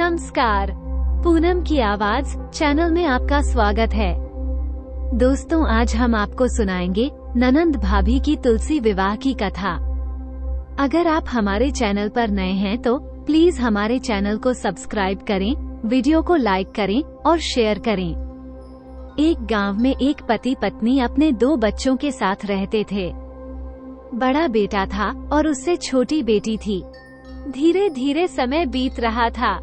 नमस्कार, पूनम की आवाज चैनल में आपका स्वागत है। दोस्तों, आज हम आपको सुनाएंगे ननंद भाभी की तुलसी विवाह की कथा। अगर आप हमारे चैनल पर नए हैं तो प्लीज हमारे चैनल को सब्सक्राइब करें, वीडियो को लाइक करें और शेयर करें। एक गांव में एक पति पत्नी अपने 2 बच्चों के साथ रहते थे। बड़ा बेटा था और उससे छोटी बेटी थी। धीरे धीरे समय बीत रहा था,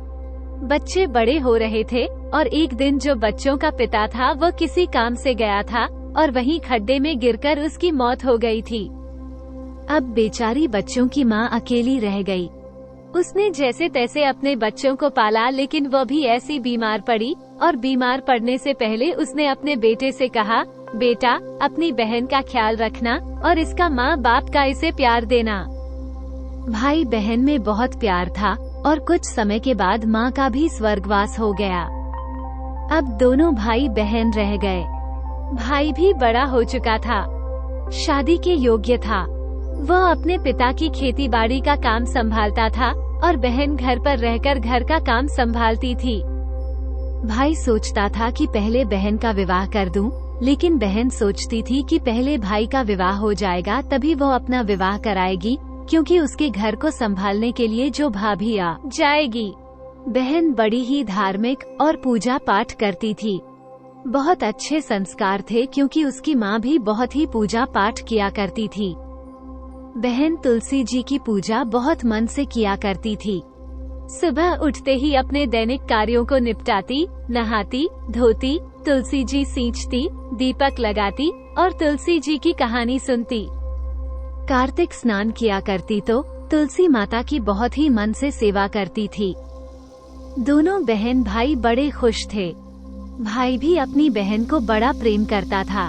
बच्चे बड़े हो रहे थे और एक दिन जो बच्चों का पिता था वो किसी काम से गया था और वहीं खड्डे में गिरकर उसकी मौत हो गई थी। अब बेचारी बच्चों की माँ अकेली रह गई। उसने जैसे तैसे अपने बच्चों को पाला, लेकिन वो भी ऐसी बीमार पड़ी और बीमार पड़ने से पहले उसने अपने बेटे से कहा, बेटा, अपनी बहन का ख्याल रखना और इसका माँ बाप का इसे प्यार देना। भाई बहन में बहुत प्यार था और कुछ समय के बाद माँ का भी स्वर्गवास हो गया। अब दोनों भाई बहन रह गए। भाई भी बड़ा हो चुका था, शादी के योग्य था। वह अपने पिता की खेतीबाड़ी का काम संभालता था और बहन घर पर रहकर घर का काम संभालती थी। भाई सोचता था कि पहले बहन का विवाह कर दूं, लेकिन बहन सोचती थी कि पहले भाई का विवाह हो जाएगा तभी वो अपना विवाह कराएगी, क्योंकि उसके घर को संभालने के लिए जो भाभी आ जाएगी। बहन बड़ी ही धार्मिक और पूजा पाठ करती थी। बहुत अच्छे संस्कार थे क्योंकि उसकी माँ भी बहुत ही पूजा पाठ किया करती थी। बहन तुलसी जी की पूजा बहुत मन से किया करती थी। सुबह उठते ही अपने दैनिक कार्यों को निपटाती, नहाती धोती, तुलसी जी सींचती, दीपक लगाती और तुलसी जी की कहानी सुनती। कार्तिक स्नान किया करती तो तुलसी माता की बहुत ही मन से सेवा करती थी। दोनों बहन भाई बड़े खुश थे। भाई भी अपनी बहन को बड़ा प्रेम करता था।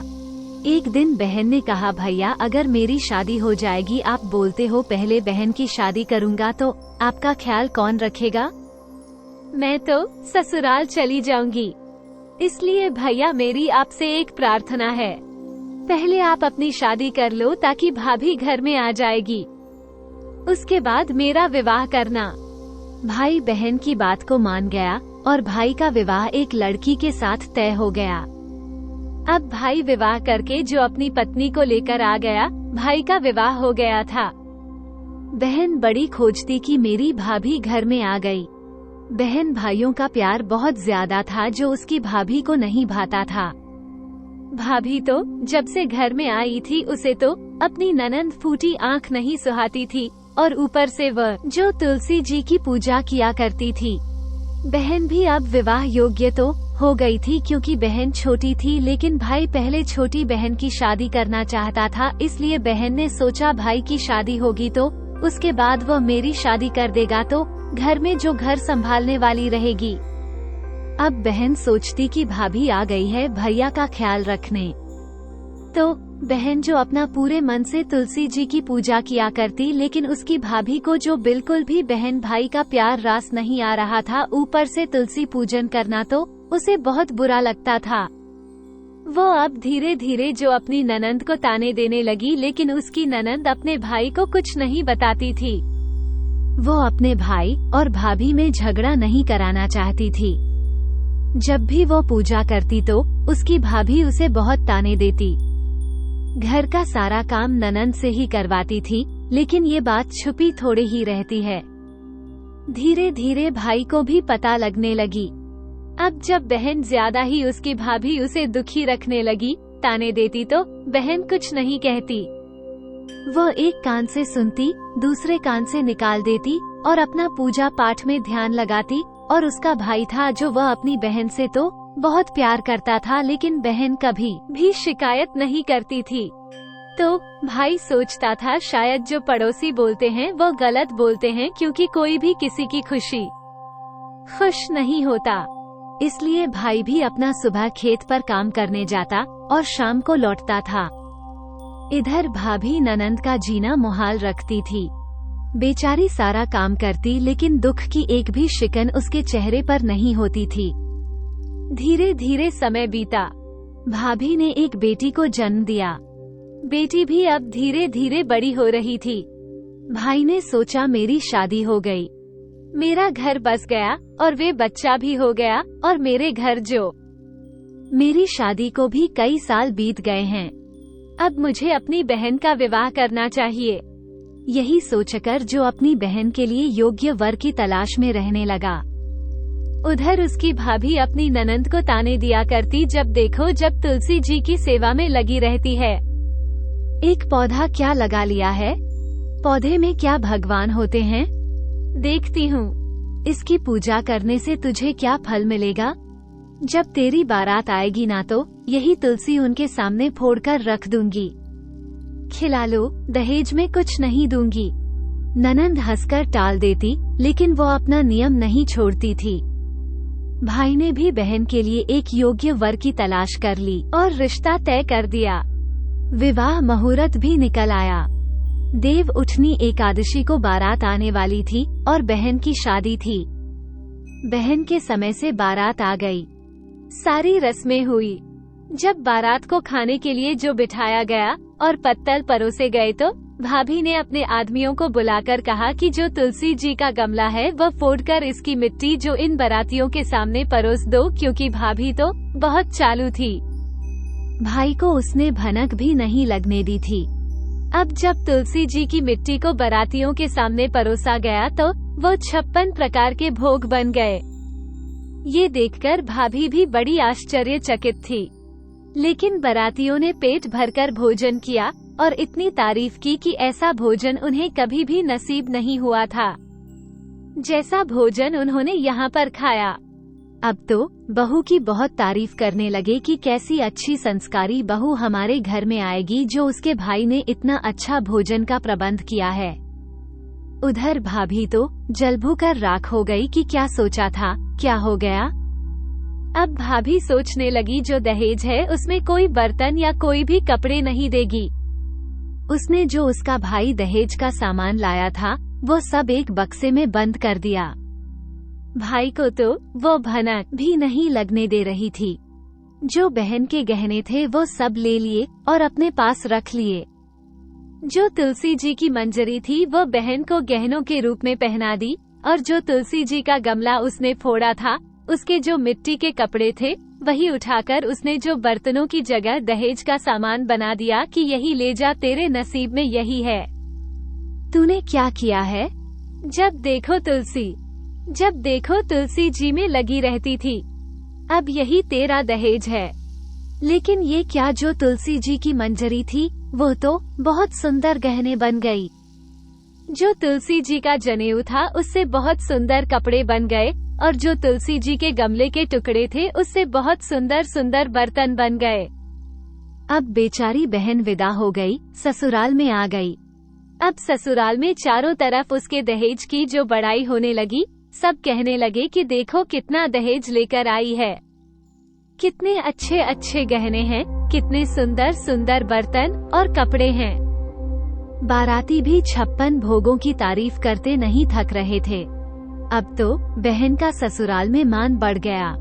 एक दिन बहन ने कहा, भैया, अगर मेरी शादी हो जाएगी, आप बोलते हो पहले बहन की शादी करूँगा, तो आपका ख्याल कौन रखेगा? मैं तो ससुराल चली जाऊंगी, इसलिए भैया मेरी आपसे एक प्रार्थना है, पहले आप अपनी शादी कर लो ताकि भाभी घर में आ जाएगी, उसके बाद मेरा विवाह करना। भाई बहन की बात को मान गया और भाई का विवाह एक लड़की के साथ तय हो गया। अब भाई विवाह करके जो अपनी पत्नी को लेकर आ गया, भाई का विवाह हो गया था। बहन बड़ी खोजती कि मेरी भाभी घर में आ गई। बहन भाइयों का प्यार बहुत ज्यादा था जो उसकी भाभी को नहीं भाता था। भाभी तो जब से घर में आई थी उसे तो अपनी ननंद फूटी आंख नहीं सुहाती थी और ऊपर से वह जो तुलसी जी की पूजा किया करती थी। बहन भी अब विवाह योग्य तो हो गई थी क्योंकि बहन छोटी थी, लेकिन भाई पहले छोटी बहन की शादी करना चाहता था, इसलिए बहन ने सोचा भाई की शादी होगी तो उसके बाद वह मेरी शादी कर देगा तो घर में जो घर संभालने वाली रहेगी। अब बहन सोचती कि भाभी आ गई है भैया का ख्याल रखने, तो बहन जो अपना पूरे मन से तुलसी जी की पूजा किया करती, लेकिन उसकी भाभी को जो बिल्कुल भी बहन भाई का प्यार रास नहीं आ रहा था, ऊपर से तुलसी पूजन करना तो उसे बहुत बुरा लगता था। वो अब धीरे धीरे जो अपनी ननंद को ताने देने लगी, लेकिन उसकी ननंद अपने भाई को कुछ नहीं बताती थी। वो अपने भाई और भाभी में झगड़ा नहीं कराना चाहती थी। जब भी वो पूजा करती तो उसकी भाभी उसे बहुत ताने देती। घर का सारा काम ननंद से ही करवाती थी, लेकिन ये बात छुपी थोड़ी ही रहती है। धीरे धीरे भाई को भी पता लगने लगी। अब जब बहन ज्यादा ही उसकी भाभी उसे दुखी रखने लगी, ताने देती, तो बहन कुछ नहीं कहती। वो एक कान से सुनती, दूसरे कान से निकाल देती और अपना पूजा पाठ में ध्यान लगाती। और उसका भाई था जो वह अपनी बहन से तो बहुत प्यार करता था, लेकिन बहन कभी भी शिकायत नहीं करती थी। तो भाई सोचता था शायद जो पड़ोसी बोलते हैं वो गलत बोलते हैं, क्योंकि कोई भी किसी की खुश नहीं होता। इसलिए भाई भी अपना सुबह खेत पर काम करने जाता और शाम को लौटता था। इधर भाभी ननंद का जीना मुहाल रखती थी। बेचारी सारा काम करती, लेकिन दुख की एक भी शिकन उसके चेहरे पर नहीं होती थी। धीरे धीरे समय बीता। भाभी ने एक बेटी को जन्म दिया। बेटी भी अब धीरे धीरे बड़ी हो रही थी। भाई ने सोचा मेरी शादी हो गई, मेरा घर बस गया और वे बच्चा भी हो गया और मेरे घर जो मेरी शादी को भी कई साल बीत गए हैं। अब मुझे अपनी बहन का विवाह करना चाहिए। यही सोचकर जो अपनी बहन के लिए योग्य वर की तलाश में रहने लगा। उधर उसकी भाभी अपनी ननंद को ताने दिया करती, जब देखो जब तुलसी जी की सेवा में लगी रहती है। एक पौधा क्या लगा लिया है, पौधे में क्या भगवान होते हैं। देखती हूँ इसकी पूजा करने से तुझे क्या फल मिलेगा। जब तेरी बारात आएगी ना तो यही तुलसी उनके सामने फोड़कर रख दूंगी। खिला लो, दहेज में कुछ नहीं दूंगी। ननंद हंसकर टाल देती, लेकिन वो अपना नियम नहीं छोड़ती थी। भाई ने भी बहन के लिए एक योग्य वर की तलाश कर ली और रिश्ता तय कर दिया। विवाह मुहूर्त भी निकल आया। देव उठनी एकादशी को बारात आने वाली थी और बहन की शादी थी। बहन के समय से बारात आ गई। सारी रस्में हुई। जब बारात को खाने के लिए जो बिठाया गया और पत्तल परोसे गए तो भाभी ने अपने आदमियों को बुलाकर कहा कि जो तुलसी जी का गमला है वह फोड़कर इसकी मिट्टी जो इन बारातियों के सामने परोस दो, क्योंकि भाभी तो बहुत चालू थी। भाई को उसने भनक भी नहीं लगने दी थी। अब जब तुलसी जी की मिट्टी को बारातियों के सामने परोसा गया तो वो 56 प्रकार के भोग बन गए। ये देखकर भाभी भी बड़ी आश्चर्यचकित थी। लेकिन बारातियों ने पेट भरकर भोजन किया और इतनी तारीफ की कि ऐसा भोजन उन्हें कभी भी नसीब नहीं हुआ था जैसा भोजन उन्होंने यहाँ पर खाया। अब तो बहू की बहुत तारीफ करने लगे कि कैसी अच्छी संस्कारी बहू हमारे घर में आएगी जो उसके भाई ने इतना अच्छा भोजन का प्रबंध किया है। उधर भाभी तो जल भूकर राख हो गई कि क्या सोचा था क्या हो गया। अब भाभी सोचने लगी जो दहेज है उसमें कोई बर्तन या कोई भी कपड़े नहीं देगी। उसने जो उसका भाई दहेज का सामान लाया था वो सब एक बक्से में बंद कर दिया। भाई को तो वो भनक भी नहीं लगने दे रही थी। जो बहन के गहने थे वो सब ले लिए और अपने पास रख लिए। जो तुलसी जी की मंजरी थी वो बहन को गहनों के रूप में पहना दी और जो तुलसी जी का गमला उसने फोड़ा था उसके जो मिट्टी के कपड़े थे वही उठाकर उसने जो बर्तनों की जगह दहेज का सामान बना दिया कि यही ले जा, तेरे नसीब में यही है। तूने क्या किया है। जब देखो तुलसी जी में लगी रहती थी। अब यही तेरा दहेज है। लेकिन ये क्या, जो तुलसी जी की मंजरी थी वो तो बहुत सुंदर गहने बन गई। जो तुलसी जी का जनेऊ था उससे बहुत सुंदर कपड़े बन गए और जो तुलसी जी के गमले के टुकड़े थे उससे बहुत सुंदर सुंदर बर्तन बन गए। अब बेचारी बहन विदा हो गई, ससुराल में आ गई। अब ससुराल में चारों तरफ उसके दहेज की जो बड़ाई होने लगी। सब कहने लगे कि देखो कितना दहेज लेकर आई है, कितने अच्छे अच्छे गहने हैं, कितने सुंदर सुंदर बर्तन और कपड़े हैं। बाराती भी 56 भोगों की तारीफ करते नहीं थक रहे थे। अब तो बहन का ससुराल में मान बढ़ गया।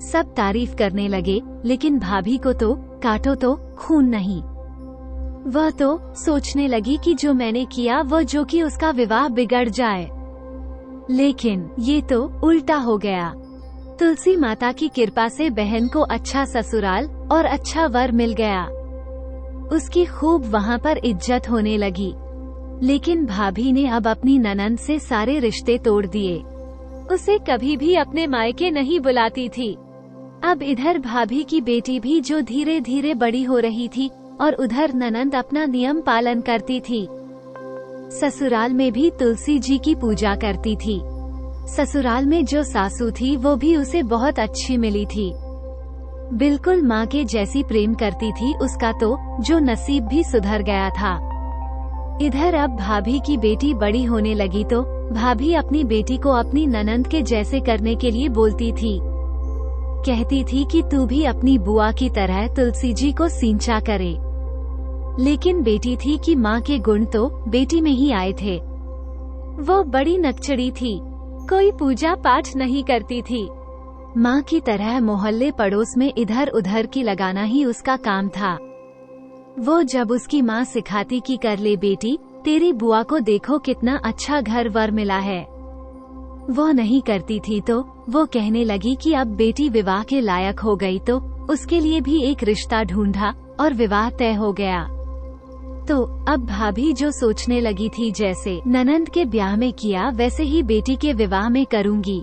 सब तारीफ करने लगे, लेकिन भाभी को तो काटो तो खून नहीं। वह तो सोचने लगी कि जो मैंने किया वो जो कि उसका विवाह बिगड़ जाए। लेकिन ये तो उल्टा हो गया। तुलसी माता की कृपा से बहन को अच्छा ससुराल और अच्छा वर मिल गया। उसकी खूब वहाँ पर इज्जत होने लगी। लेकिन भाभी ने अब अपनी ननंद से सारे रिश्ते तोड़ दिए। उसे कभी भी अपने मायके नहीं बुलाती थी। अब इधर भाभी की बेटी भी जो धीरे धीरे बड़ी हो रही थी और उधर ननंद अपना नियम पालन करती थी। ससुराल में भी तुलसी जी की पूजा करती थी। ससुराल में जो सासू थी वो भी उसे बहुत अच्छी मिली थी। बिल्कुल माँ के जैसी प्रेम करती थी। उसका तो जो नसीब भी सुधर गया था। इधर अब भाभी की बेटी बड़ी होने लगी तो भाभी अपनी बेटी को अपनी ननंद के जैसे करने के लिए बोलती थी। कहती थी कि तू भी अपनी बुआ की तरह तुलसी जी को सींचा करे। लेकिन बेटी थी कि माँ के गुण तो बेटी में ही आए थे। वो बड़ी नकचड़ी थी, कोई पूजा पाठ नहीं करती थी। माँ की तरह मोहल्ले पड़ोस में इधर उधर की लगाना ही उसका काम था। वो जब उसकी माँ सिखाती कि कर ले बेटी, तेरी बुआ को देखो कितना अच्छा घर वर मिला है, वो नहीं करती थी तो वो कहने लगी कि अब बेटी विवाह के लायक हो गई तो उसके लिए भी एक रिश्ता ढूंढा और विवाह तय हो गया। तो अब भाभी जो सोचने लगी थी जैसे ननंद के ब्याह में किया वैसे ही बेटी के विवाह में करूंगी।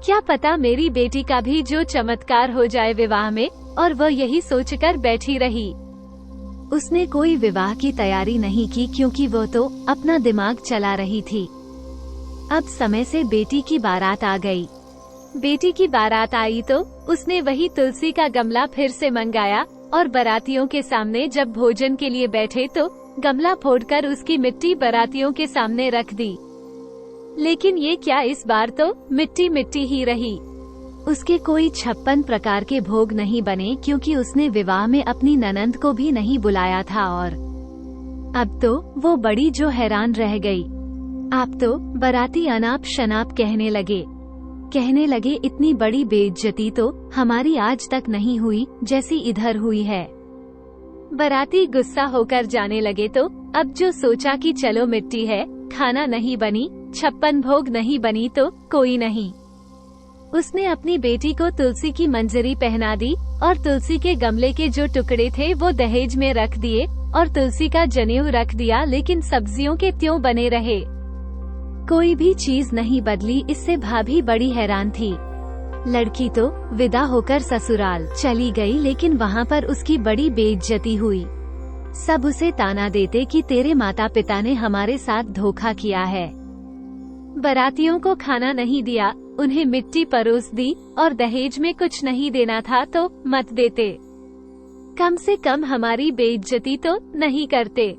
क्या पता मेरी बेटी का भी जो चमत्कार हो जाए विवाह में, और वह यही सोचकर बैठी रही। उसने कोई विवाह की तैयारी नहीं की क्योंकि वो तो अपना दिमाग चला रही थी। अब समय से बेटी की बारात आ गई। बेटी की बारात आई तो उसने वही तुलसी का गमला फिर से मंगाया और बारातियों के सामने जब भोजन के लिए बैठे तो गमला फोड़कर उसकी मिट्टी बारातियों के सामने रख दी। लेकिन ये क्या, इस बार तो मिट्टी मिट्टी ही रही। उसके कोई 56 प्रकार के भोग नहीं बने क्योंकि उसने विवाह में अपनी ननंद को भी नहीं बुलाया था। और अब तो वो बड़ी जो हैरान रह गई। आप तो बाराती अनाप शनाप कहने लगे इतनी बड़ी बेइज्जती तो हमारी आज तक नहीं हुई जैसी इधर हुई है। बाराती गुस्सा होकर जाने लगे तो अब जो सोचा कि चलो मिट्टी है, खाना नहीं बनी, 56 भोग नहीं बनी तो कोई नहीं। उसने अपनी बेटी को तुलसी की मंजरी पहना दी और तुलसी के गमले के जो टुकड़े थे वो दहेज में रख दिए और तुलसी का जनेऊ रख दिया, लेकिन सब्जियों के त्यों बने रहे। कोई भी चीज नहीं बदली। इससे भाभी बड़ी हैरान थी। लड़की तो विदा होकर ससुराल चली गई, लेकिन वहाँ पर उसकी बड़ी बेइज्जती हुई। सब उसे ताना देते कि तेरे माता पिता ने हमारे साथ धोखा किया है। बारातियों को खाना नहीं दिया, उन्हें मिट्टी परोस दी और दहेज में कुछ नहीं देना था तो मत देते। कम से कम हमारी बेइज्जती तो नहीं करते।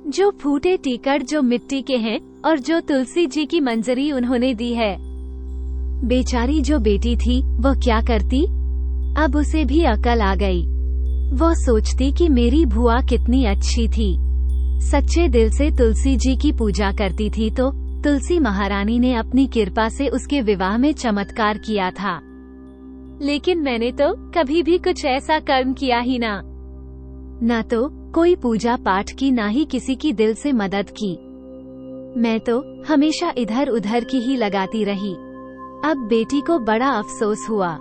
जो फूटे टीकड़ जो मिट्टी के हैं और जो तुलसी जी की मंजरी उन्होंने दी है। बेचारी जो बेटी थी वो क्या करती? अब उसे भी अकल आ गई। वो सोचती कि मेरी बुआ कितनी अच्छी थी, सच्चे दिल से तुलसी जी की पूजा करती थी तो तुलसी महारानी ने अपनी कृपा से उसके विवाह में चमत्कार किया था। लेकिन मैंने तो कभी भी कुछ ऐसा कर्म किया ही ना तो कोई पूजा पाठ की, ना ही किसी की दिल से मदद की। मैं तो हमेशा इधर उधर की ही लगाती रही। अब बेटी को बड़ा अफसोस हुआ।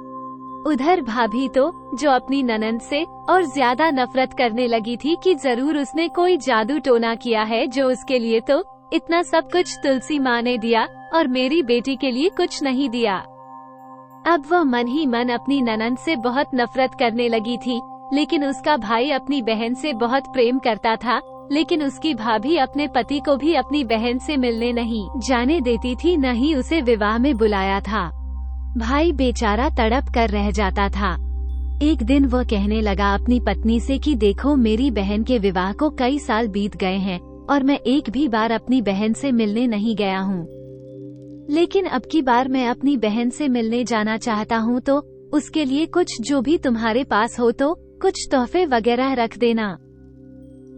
उधर भाभी तो जो अपनी ननंद से और ज्यादा नफरत करने लगी थी कि जरूर उसने कोई जादू टोना किया है जो उसके लिए तो इतना सब कुछ तुलसी माँ ने दिया और मेरी बेटी के लिए कुछ नहीं दिया। अब वह मन ही मन अपनी ननंद से बहुत नफरत करने लगी थी। लेकिन उसका भाई अपनी बहन से बहुत प्रेम करता था, लेकिन उसकी भाभी अपने पति को भी अपनी बहन से मिलने नहीं जाने देती थी, न ही उसे विवाह में बुलाया था। भाई बेचारा तड़प कर रह जाता था। एक दिन वह कहने लगा अपनी पत्नी से कि देखो, मेरी बहन के विवाह को कई साल बीत गए हैं और मैं एक भी बार अपनी बहन से मिलने नहीं गया हूँ। लेकिन अब की बार मैं अपनी बहन से मिलने जाना चाहता हूँ, तो उसके लिए कुछ जो भी तुम्हारे पास हो तो कुछ तोहफे वगैरह रख देना।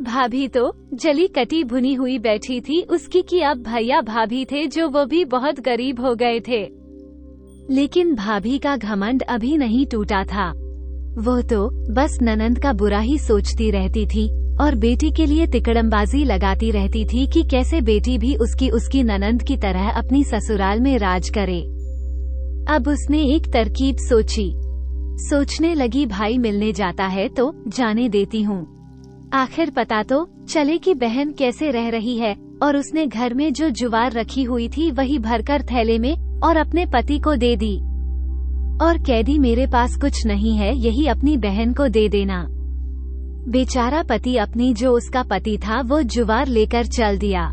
भाभी तो जली कटी भुनी हुई बैठी थी उसकी कि अब भैया भाभी थे जो वो भी बहुत गरीब हो गए थे। लेकिन भाभी का घमंड अभी नहीं टूटा था। वो तो बस ननंद का बुरा ही सोचती रहती थी और बेटी के लिए तिकड़मबाजी लगाती रहती थी कि कैसे बेटी भी उसकी ननंद की तरह अपनी ससुराल में राज करे। अब उसने एक तरकीब सोचने लगी, भाई मिलने जाता है तो जाने देती हूँ, आखिर पता तो चले कि बहन कैसे रह रही है। और उसने घर में जो जुवार रखी हुई थी वही भरकर थैले में और अपने पति को दे दी और कह दी, मेरे पास कुछ नहीं है, यही अपनी बहन को दे देना। बेचारा पति अपनी जो उसका पति था वो जुवार लेकर चल दिया।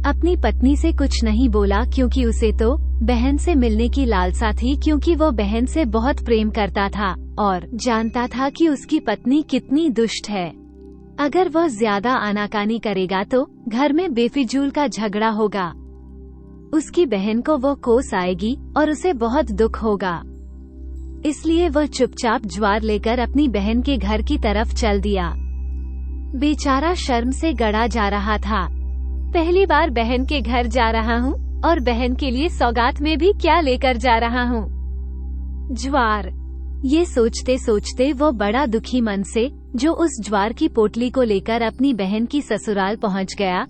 अपनी पत्नी से कुछ नहीं बोला क्योंकि उसे तो बहन से मिलने की लालसा थी, क्योंकि वो बहन से बहुत प्रेम करता था और जानता था कि उसकी पत्नी कितनी दुष्ट है। अगर वह ज्यादा आनाकानी करेगा तो घर में बेफिजूल का झगड़ा होगा, उसकी बहन को वो कोस आएगी और उसे बहुत दुख होगा। इसलिए वह चुपचाप ज्वार लेकर अपनी बहन के घर की तरफ चल दिया। बेचारा शर्म से गड़ा जा रहा था। पहली बार बहन के घर जा रहा हूँ और बहन के लिए सौगात में भी क्या लेकर जा रहा हूँ, ज्वार। ये सोचते सोचते वो बड़ा दुखी मन से जो उस ज्वार की पोटली को लेकर अपनी बहन की ससुराल पहुँच गया।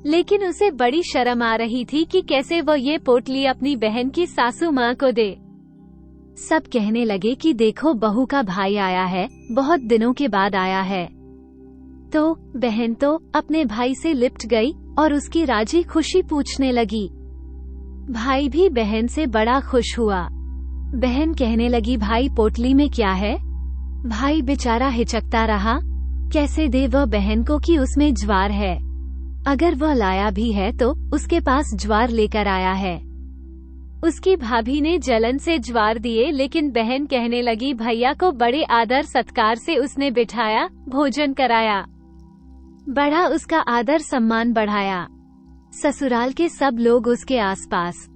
लेकिन उसे बड़ी शर्म आ रही थी कि कैसे वो ये पोटली अपनी बहन की सासू माँ को दे। सब कहने लगे कि देखो बहू का भाई आया है, बहुत दिनों के बाद आया है। तो बहन तो अपने भाई से लिपट गई और उसकी राजी खुशी पूछने लगी। भाई भी बहन से बड़ा खुश हुआ। बहन कहने लगी, भाई पोटली में क्या है? भाई बेचारा हिचकता रहा, कैसे दे वह बहन को कि उसमें ज्वार है। अगर वह लाया भी है तो उसके पास ज्वार लेकर आया है। उसकी भाभी ने जलन से ज्वार दिए, लेकिन बहन कहने लगी, भैया को बड़े आदर सत्कार से उसने बिठाया, भोजन कराया, बड़ा उसका आदर सम्मान बढ़ाया। ससुराल के सब लोग उसके आसपास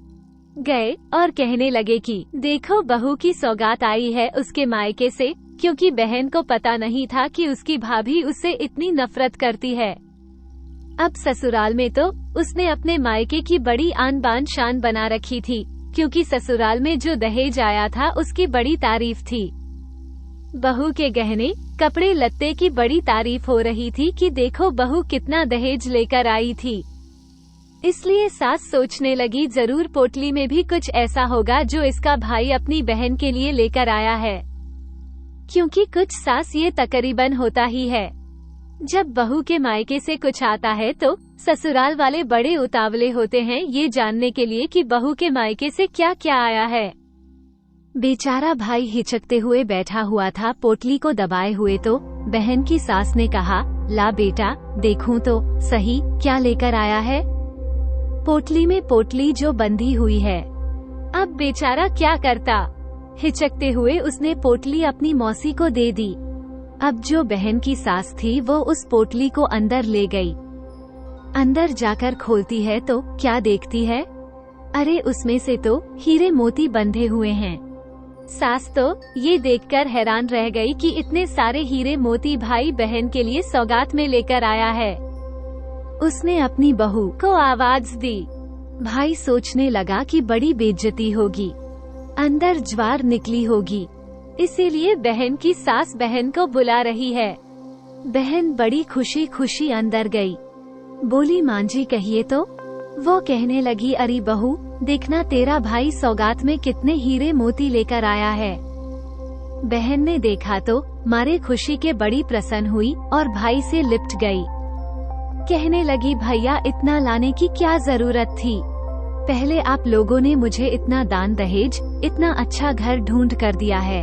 गए और कहने लगे कि देखो बहू की सौगात आई है उसके मायके से, क्योंकि बहन को पता नहीं था कि उसकी भाभी उससे इतनी नफरत करती है। अब ससुराल में तो उसने अपने मायके की बड़ी आन बान शान बना रखी थी, क्योंकि ससुराल में जो दहेज आया था उसकी बड़ी तारीफ थी। बहू के गहने कपड़े लत्ते की बड़ी तारीफ हो रही थी कि देखो बहू कितना दहेज लेकर आई थी। इसलिए सास सोचने लगी, जरूर पोटली में भी कुछ ऐसा होगा जो इसका भाई अपनी बहन के लिए लेकर आया है, क्योंकि कुछ सास ये तकरीबन होता ही है। जब बहू के मायके से कुछ आता है तो ससुराल वाले बड़े उतावले होते हैं ये जानने के लिए कि बहू के मायके से क्या क्या आया है। बेचारा भाई हिचकते हुए बैठा हुआ था, पोटली को दबाए हुए। तो बहन की सास ने कहा, ला बेटा देखूं तो सही क्या लेकर आया है। पोटली में पोटली जो बंधी हुई है। अब बेचारा क्या करता, हिचकते हुए उसने पोटली अपनी मौसी को दे दी। अब जो बहन की सास थी वो उस पोटली को अंदर ले गई। अंदर जाकर खोलती है तो क्या देखती है, अरे उसमें से तो हीरे मोती बंधे हुए हैं। सास तो ये देखकर हैरान रह गई कि इतने सारे हीरे मोती भाई बहन के लिए सौगात में लेकर आया है। उसने अपनी बहू को आवाज दी। भाई सोचने लगा कि बड़ी बेइज्जती होगी, अंदर ज्वार निकली होगी, इसीलिए बहन की सास बहन को बुला रही है। बहन बड़ी खुशी खुशी अंदर गई, बोली, मां जी कहिए तो। वो कहने लगी, अरे बहू देखना तेरा भाई सौगात में कितने हीरे मोती लेकर आया है। बहन ने देखा तो मारे खुशी के बड़ी प्रसन्न हुई और भाई से लिपट गई। कहने लगी, भैया इतना लाने की क्या जरूरत थी, पहले आप लोगों ने मुझे इतना दान दहेज, इतना अच्छा घर ढूंढ कर दिया है,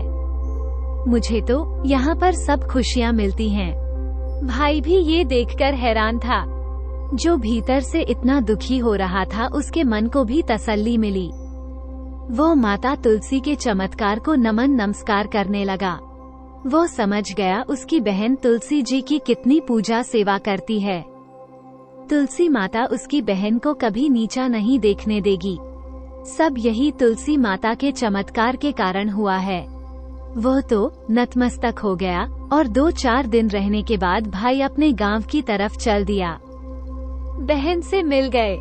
मुझे तो यहाँ पर सब खुशियाँ मिलती हैं। भाई भी ये देखकर हैरान था, जो भीतर से इतना दुखी हो रहा था उसके मन को भी तसल्ली मिली। वो माता तुलसी के चमत्कार को नमन नमस्कार करने लगा। वो समझ गया उसकी बहन तुलसी जी की कितनी पूजा सेवा करती है। तुलसी माता उसकी बहन को कभी नीचा नहीं देखने देगी। सब यही तुलसी माता के चमत्कार के कारण हुआ है। वो तो नतमस्तक हो गया और 2-4 दिन रहने के बाद भाई अपने गांव की तरफ चल दिया। बहन से मिल गए।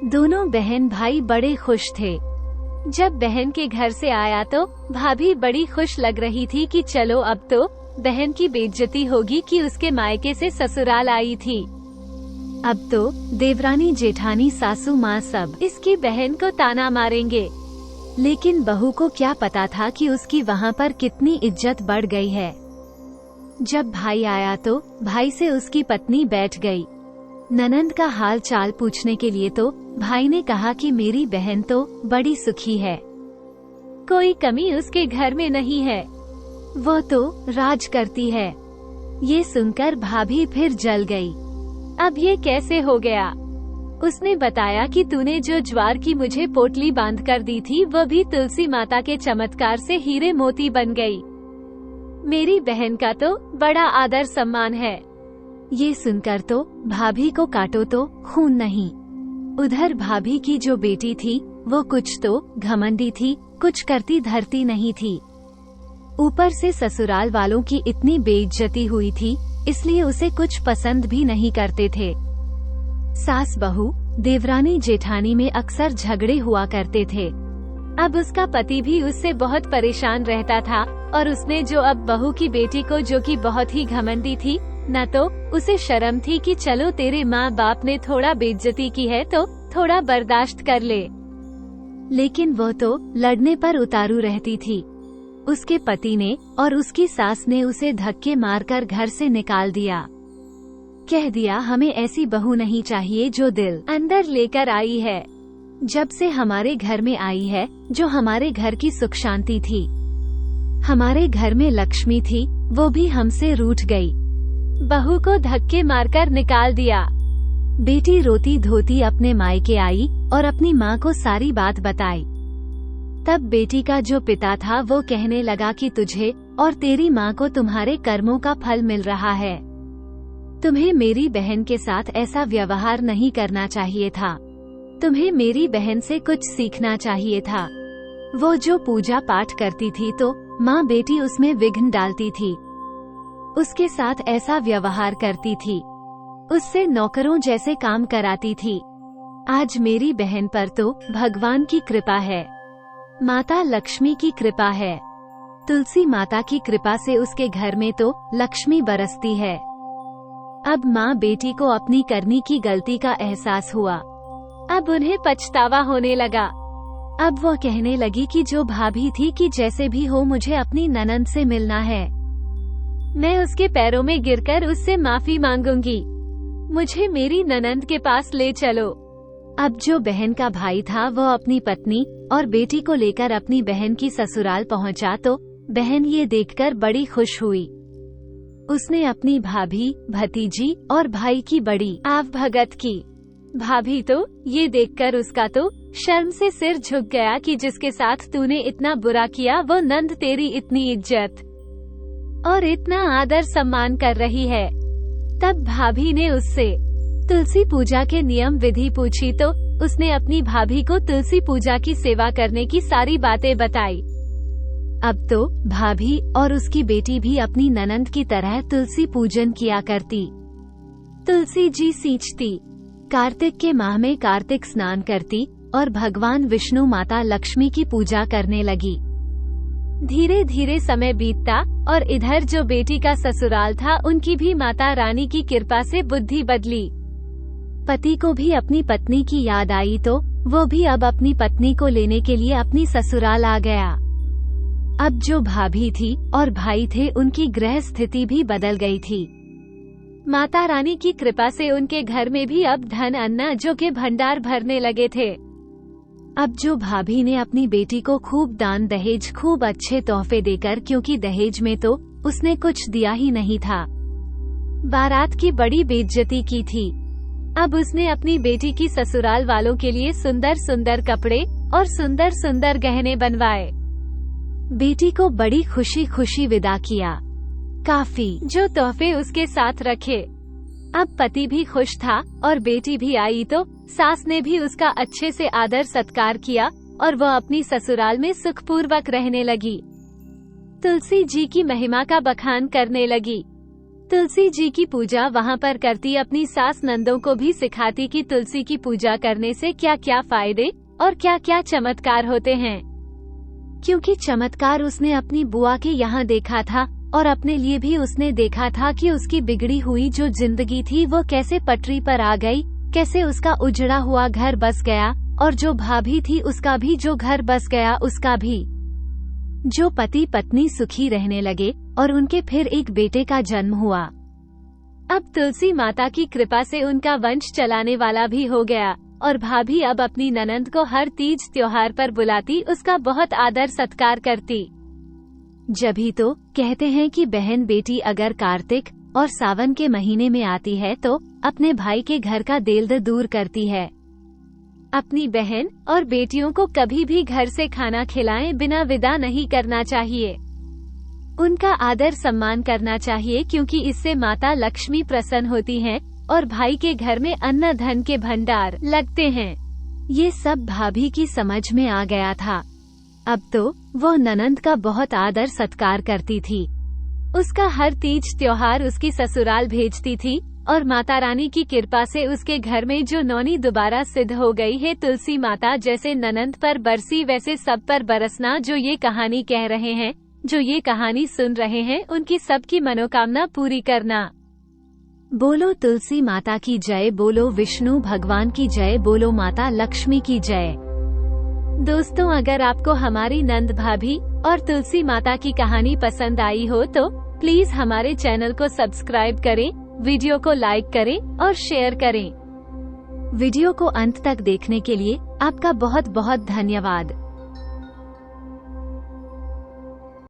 दोनों बहन भाई बड़े खुश थे। जब बहन के घर से आया तो भाभी बड़ी खुश लग रही थी कि चलो अब तो बहन की बेइज्जती होगी कि उसके मायके से ससुराल आई थी। अब तो देवरानी जेठानी सासू माँ सब इसकी बहन को ताना मारेंगे। लेकिन बहू को क्या पता था कि उसकी वहाँ पर कितनी इज्जत बढ़ गई है। जब भाई आया तो भाई से उसकी पत्नी बैठ गई। ननंद का हाल चाल पूछने के लिए तो भाई ने कहा कि मेरी बहन तो बड़ी सुखी है, कोई कमी उसके घर में नहीं है, वो तो राज करती है। ये सुनकर भाभी फिर जल गई। अब ये कैसे हो गया? उसने बताया कि तूने जो ज्वार की मुझे पोटली बांध कर दी थी वो भी तुलसी माता के चमत्कार से हीरे मोती बन गई। मेरी बहन का तो बड़ा आदर सम्मान है। ये सुनकर तो भाभी को काटो तो खून नहीं। उधर भाभी की जो बेटी थी वो कुछ तो घमंडी थी, कुछ करती धरती नहीं थी। ऊपर से ससुराल वालों की इतनी बेइज्जती हुई थी, इसलिए उसे कुछ पसंद भी नहीं करते थे। सास बहू देवरानी जेठानी में अक्सर झगड़े हुआ करते थे। अब उसका पति भी उससे बहुत परेशान रहता था और उसने जो अब बहू की बेटी को, जो कि बहुत ही घमंडी थी, न तो उसे शर्म थी कि चलो तेरे माँ बाप ने थोड़ा बेइज्जती की है तो थोड़ा बर्दाश्त कर ले, लेकिन वो तो लड़ने पर उतारू रहती थी। उसके पति ने और उसकी सास ने उसे धक्के मारकर घर से निकाल दिया। कह दिया हमें ऐसी बहू नहीं चाहिए जो दिल अंदर लेकर आई है। जब से हमारे घर में आई है, जो हमारे घर की सुख शांति थी, हमारे घर में लक्ष्मी थी, वो भी हमसे रूठ गई। बहू को धक्के मारकर निकाल दिया। बेटी रोती धोती अपने मायके आई और अपनी माँ को सारी बात बताई। तब बेटी का जो पिता था वो कहने लगा कि तुझे और तेरी माँ को तुम्हारे कर्मों का फल मिल रहा है। तुम्हें मेरी बहन के साथ ऐसा व्यवहार नहीं करना चाहिए था। तुम्हें मेरी बहन से कुछ सीखना चाहिए था। वो जो पूजा पाठ करती थी तो माँ बेटी उसमें विघ्न डालती थी, उसके साथ ऐसा व्यवहार करती थी, उससे नौकरों जैसे काम कराती थी। आज मेरी बहन पर तो भगवान की कृपा है, माता लक्ष्मी की कृपा है। तुलसी माता की कृपा से उसके घर में तो लक्ष्मी बरसती है। अब माँ बेटी को अपनी करनी की गलती का एहसास हुआ। अब उन्हें पछतावा होने लगा। अब वो कहने लगी कि जो भाभी थी कि जैसे भी हो मुझे अपनी ननंद से मिलना है। मैं उसके पैरों में गिरकर उससे माफी मांगूंगी। मुझे मेरी ननंद के पास ले चलो। अब जो बहन का भाई था वो अपनी पत्नी और बेटी को लेकर अपनी बहन की ससुराल पहुंचा तो बहन ये देखकर बड़ी खुश हुई। उसने अपनी भाभी, भतीजी और भाई की बड़ी आवभगत की। भाभी तो ये देखकर उसका तो शर्म से सिर झुक गया कि जिसके साथ तूने इतना बुरा किया वो नंद तेरी इतनी इज्जत और इतना आदर सम्मान कर रही है। तब भाभी ने उससे तुलसी पूजा के नियम विधि पूछी तो उसने अपनी भाभी को तुलसी पूजा की सेवा करने की सारी बातें बताई। अब तो भाभी और उसकी बेटी भी अपनी ननंद की तरह तुलसी पूजन किया करती। तुलसी जी सींचती, कार्तिक के माह में कार्तिक स्नान करती और भगवान विष्णु माता लक्ष्मी की पूजा करने लगी। धीरे धीरे समय बीतता और इधर जो बेटी का ससुराल था उनकी भी माता रानी की कृपा से बुद्धि बदली। पति को भी अपनी पत्नी की याद आई तो वो भी अब अपनी पत्नी को लेने के लिए अपनी ससुराल आ गया। अब जो भाभी थी और भाई थे उनकी गृह स्थिति भी बदल गई थी। माता रानी की कृपा से उनके घर में भी अब धन अन्न जो के भंडार भरने लगे थे। अब जो भाभी ने अपनी बेटी को खूब दान दहेज, खूब अच्छे तोहफे देकर, क्योंकि दहेज में तो उसने कुछ दिया ही नहीं था, बारात की बड़ी बेइज्जती की थी। अब उसने अपनी बेटी की ससुराल वालों के लिए सुंदर सुंदर कपड़े और सुंदर सुंदर गहने बनवाए। बेटी को बड़ी खुशी खुशी विदा किया। काफी जो तोहफे उसके साथ रखे। अब पति भी खुश था और बेटी भी आई तो सास ने भी उसका अच्छे से आदर सत्कार किया और वह अपनी ससुराल में सुखपूर्वक रहने लगी। तुलसी जी की महिमा का बखान करने लगी। तुलसी जी की पूजा वहाँ पर करती अपनी सास नंदों को भी सिखाती कि तुलसी की पूजा करने से क्या क्या फायदे और क्या क्या चमत्कार होते हैं, क्योंकि चमत्कार उसने अपनी बुआ के यहाँ देखा था और अपने लिए भी उसने देखा था कि उसकी बिगड़ी हुई जो जिंदगी थी वो कैसे पटरी पर आ गई, कैसे उसका उजड़ा हुआ घर बस गया और जो भाभी थी उसका भी जो घर बस गया उसका भी। जो पति पत्नी सुखी रहने लगे और उनके फिर एक बेटे का जन्म हुआ। अब तुलसी माता की कृपा से उनका वंश चलाने वाला भी हो गया और भाभी अब अपनी ननंद को हर तीज त्योहार पर बुलाती, उसका बहुत आदर सत्कार करती। जभी तो कहते हैं कि बहन बेटी अगर कार्तिक और सावन के महीने में आती है तो अपने भाई के घर का देल्द दूर करती है। अपनी बहन और बेटियों को कभी भी घर से खाना खिलाएं बिना विदा नहीं करना चाहिए। उनका आदर सम्मान करना चाहिए, क्योंकि इससे माता लक्ष्मी प्रसन्न होती हैं और भाई के घर में अन्न धन के भंडार लगते हैं। ये सब भाभी की समझ में आ गया था। अब तो वो ननंद का बहुत आदर सत्कार करती थी। उसका हर तीज त्योहार उसकी ससुराल भेजती थी और माता रानी की कृपा से उसके घर में जो नौनी दोबारा सिद्ध हो गई है। तुलसी माता जैसे ननंद पर बरसी वैसे सब पर बरसना। जो ये कहानी कह रहे हैं, जो ये कहानी सुन रहे हैं, उनकी सबकी मनोकामना पूरी करना। बोलो तुलसी माता की जय, बोलो विष्णु भगवान की जय, बोलो माता लक्ष्मी की जय। दोस्तों, अगर आपको हमारी नंद भाभी और तुलसी माता की कहानी पसंद आई हो तो प्लीज हमारे चैनल को सब्सक्राइब करें, वीडियो को लाइक करें और शेयर करें। वीडियो को अंत तक देखने के लिए आपका बहुत बहुत धन्यवाद।